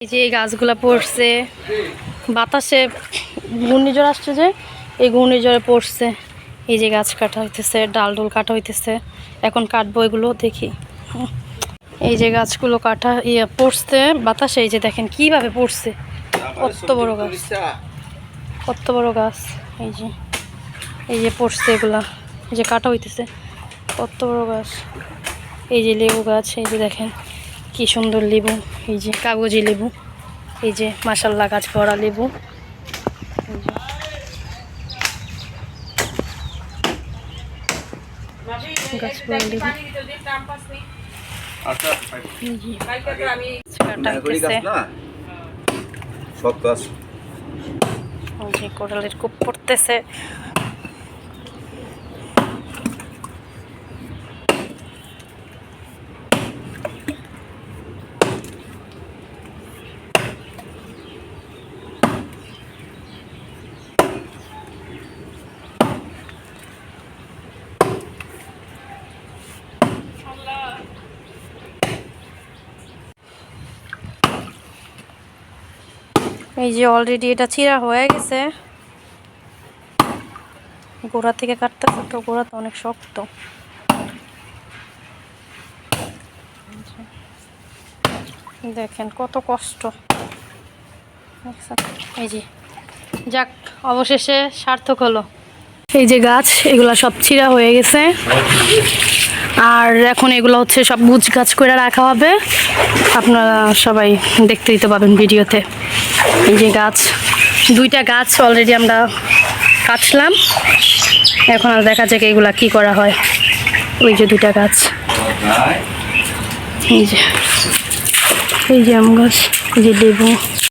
এই যে এই গাছগুলা পড়ছে বাতাসে, ঘূর্ণিঝড় আসছে যে এই ঘূর্ণিঝড়ে পড়ছে। এই যে গাছ কাটা হইতেছে, ডাল ডোল কাটা হইতেছে, এখন কাটবো এগুলো দেখি। এই যে গাছগুলো কাটা পড়ছে বাতাসে, এই যে দেখেন কিভাবে পড়ছে, কত বড় গাছ, কত বড় গাছ। এই যে পড়ছে এগুলা, এই যে কাটা হইতেছে, কত বড় গাছ। এই যে লেবু গাছ, এই যে দেখেন কি সুন্দর লেবু, এই যে কাগজি লেবু, এই যে মাশাআল্লাহ গাছ ভরা লেবু। গাছ ভরা লেবু, কোরালের কূপ পড়তেছে। এই যে অলরেডি এটা চিরা হয়ে গেছে, গোড়া থেকে কাটতেছে তো, গোড়া তো অনেক শক্ত। দেখেন কত কষ্ট। এই যে যাক, অবশেষে সার্থক হলো। এই যে গাছ, এগুলা সব চিরা হয়ে গেছে, আর এখন এগুলো হচ্ছে সব গুছ গাছ করে রাখা হবে। আপনারা সবাই দেখতে দিতে পাবেন ভিডিওতে। এই যে গাছ, দুইটা গাছ অলরেডি আমরা কাটলাম, এখন আর দেখা যাক এগুলা কি করা হয়। ওই যে দুইটা গাছ, এই যে আম গাছ, এই যে লেবু।